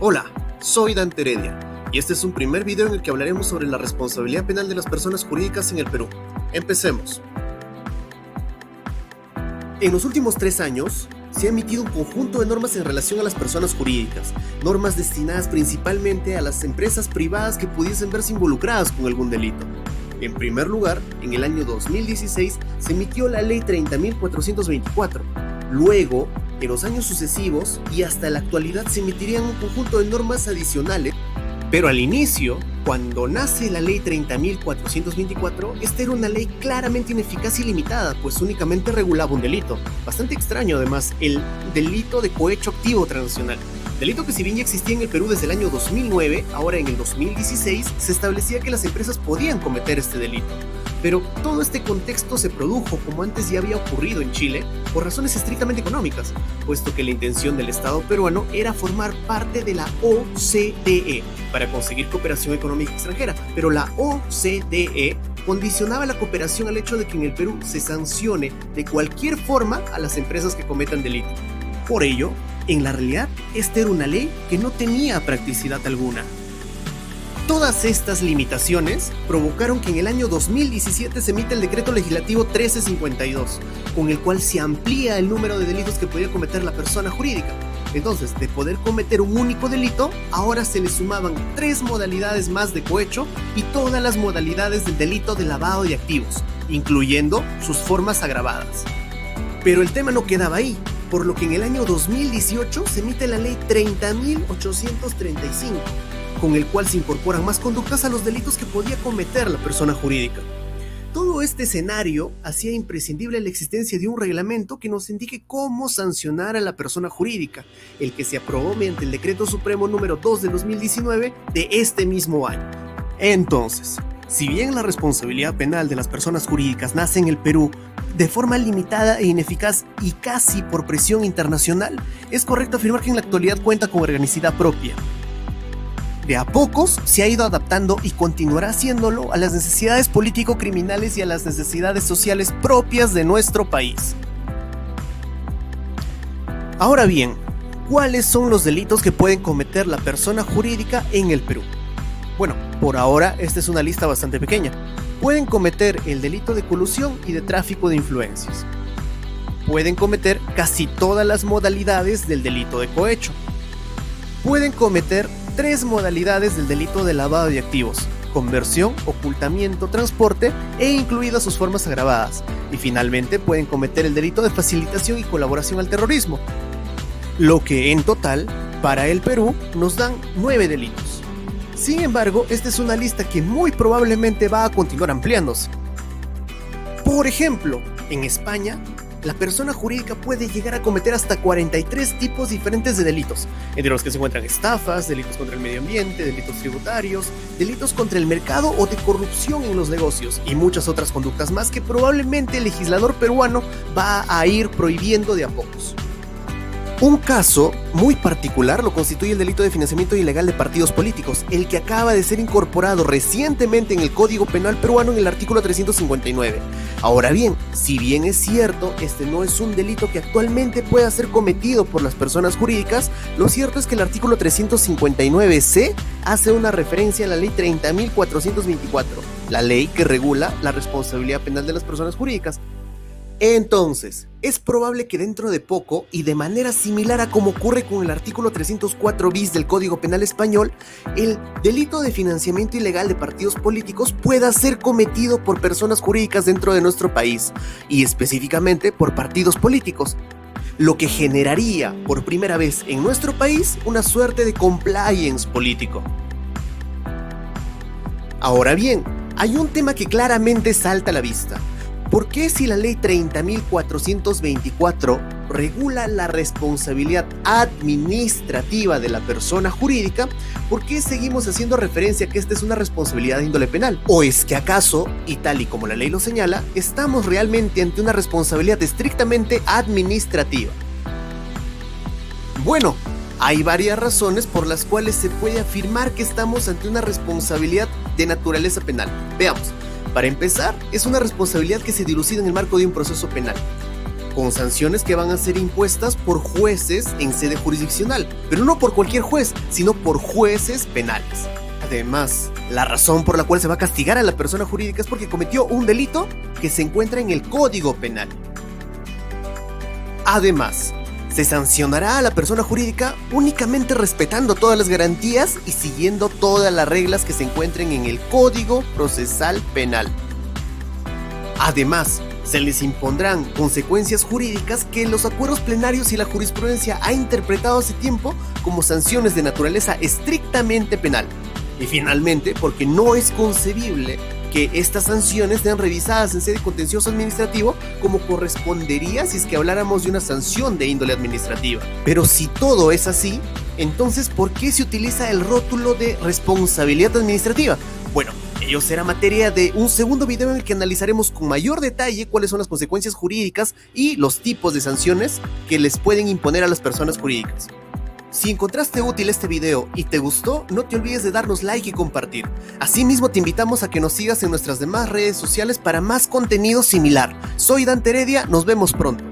Hola, soy Dante Heredia y este es un primer video en el que hablaremos sobre la responsabilidad penal de las personas jurídicas en el Perú. Empecemos. En los últimos 3 años, se ha emitido un conjunto de normas en relación a las personas jurídicas, normas destinadas principalmente a las empresas privadas que pudiesen verse involucradas con algún delito. En primer lugar, en el año 2016 se emitió la Ley 30.424. Luego, en los años sucesivos y hasta la actualidad se emitirían un conjunto de normas adicionales, pero al inicio, cuando nace la Ley 30.424, esta era una ley claramente ineficaz y limitada, pues únicamente regulaba un delito, bastante extraño además, el delito de cohecho activo transnacional. Delito que si bien ya existía en el Perú desde el año 2009, ahora en el 2016 se establecía que las empresas podían cometer este delito. Pero todo este contexto se produjo, como antes ya había ocurrido en Chile, por razones estrictamente económicas, puesto que la intención del Estado peruano era formar parte de la OCDE para conseguir cooperación económica extranjera, pero la OCDE condicionaba la cooperación al hecho de que en el Perú se sancione de cualquier forma a las empresas que cometan delito. Por ello, en la realidad, esta era una ley que no tenía practicidad alguna. Todas estas limitaciones provocaron que en el año 2017 se emita el Decreto Legislativo 1352, con el cual se amplía el número de delitos que podía cometer la persona jurídica. Entonces, de poder cometer un único delito, ahora se le sumaban 3 modalidades más de cohecho y todas las modalidades del delito de lavado de activos, incluyendo sus formas agravadas. Pero el tema no quedaba ahí, por lo que en el año 2018 se emite la Ley 30.835, con el cual se incorporan más conductas a los delitos que podía cometer la persona jurídica. Todo este escenario hacía imprescindible la existencia de un reglamento que nos indique cómo sancionar a la persona jurídica, el que se aprobó mediante el Decreto Supremo número 2 de 2019 de este mismo año. Entonces, si bien la responsabilidad penal de las personas jurídicas nace en el Perú de forma limitada e ineficaz y casi por presión internacional, es correcto afirmar que en la actualidad cuenta con organicidad propia. De a pocos se ha ido adaptando y continuará haciéndolo a las necesidades político-criminales y a las necesidades sociales propias de nuestro país. Ahora bien, ¿cuáles son los delitos que pueden cometer la persona jurídica en el Perú? Bueno, por ahora esta es una lista bastante pequeña. Pueden cometer el delito de colusión y de tráfico de influencias. Pueden cometer casi todas las modalidades del delito de cohecho. Pueden cometer 3 modalidades del delito de lavado de activos: conversión, ocultamiento, transporte e incluidas sus formas agravadas. Y finalmente pueden cometer el delito de facilitación y colaboración al terrorismo. Lo que en total, para el Perú, nos dan 9 delitos. Sin embargo, esta es una lista que muy probablemente va a continuar ampliándose. Por ejemplo, en España, la persona jurídica puede llegar a cometer hasta 43 tipos diferentes de delitos, entre los que se encuentran estafas, delitos contra el medio ambiente, delitos tributarios, delitos contra el mercado o de corrupción en los negocios y muchas otras conductas más que probablemente el legislador peruano va a ir prohibiendo de a pocos. Un caso muy particular lo constituye el delito de financiamiento ilegal de partidos políticos, el que acaba de ser incorporado recientemente en el Código Penal peruano en el artículo 359. Ahora bien, si bien es cierto, este no es un delito que actualmente pueda ser cometido por las personas jurídicas, lo cierto es que el artículo 359C hace una referencia a la Ley 30.424, la ley que regula la responsabilidad penal de las personas jurídicas. Entonces, es probable que dentro de poco, y de manera similar a como ocurre con el artículo 304 bis del Código Penal español, el delito de financiamiento ilegal de partidos políticos pueda ser cometido por personas jurídicas dentro de nuestro país, y específicamente por partidos políticos, lo que generaría por primera vez en nuestro país una suerte de compliance político. Ahora bien, hay un tema que claramente salta a la vista. ¿Por qué si la Ley 30.424 regula la responsabilidad administrativa de la persona jurídica, por qué seguimos haciendo referencia a que esta es una responsabilidad de índole penal? ¿O es que acaso, y tal y como la ley lo señala, estamos realmente ante una responsabilidad estrictamente administrativa? Bueno, hay varias razones por las cuales se puede afirmar que estamos ante una responsabilidad de naturaleza penal. Veamos. Para empezar, es una responsabilidad que se dilucida en el marco de un proceso penal. con sanciones que van a ser impuestas por jueces en sede jurisdiccional, pero no por cualquier juez, sino por jueces penales. Además, la razón por la cual se va a castigar a la persona jurídica es porque cometió un delito que se encuentra en el Código Penal. Además, se sancionará a la persona jurídica únicamente respetando todas las garantías y siguiendo todas las reglas que se encuentren en el Código Procesal Penal. Además, se les impondrán consecuencias jurídicas que los acuerdos plenarios y la jurisprudencia ha interpretado hace tiempo como sanciones de naturaleza estrictamente penal. Y finalmente, porque no es concebible que estas sanciones sean revisadas en sede contencioso administrativo como correspondería si es que habláramos de una sanción de índole administrativa. Pero si todo es así, entonces ¿por qué se utiliza el rótulo de responsabilidad administrativa? Bueno, ello será materia de un segundo video en el que analizaremos con mayor detalle cuáles son las consecuencias jurídicas y los tipos de sanciones que les pueden imponer a las personas jurídicas. Si encontraste útil este video y te gustó, no te olvides de darnos like y compartir. Asimismo, te invitamos a que nos sigas en nuestras demás redes sociales para más contenido similar. Soy Dante Heredia, nos vemos pronto.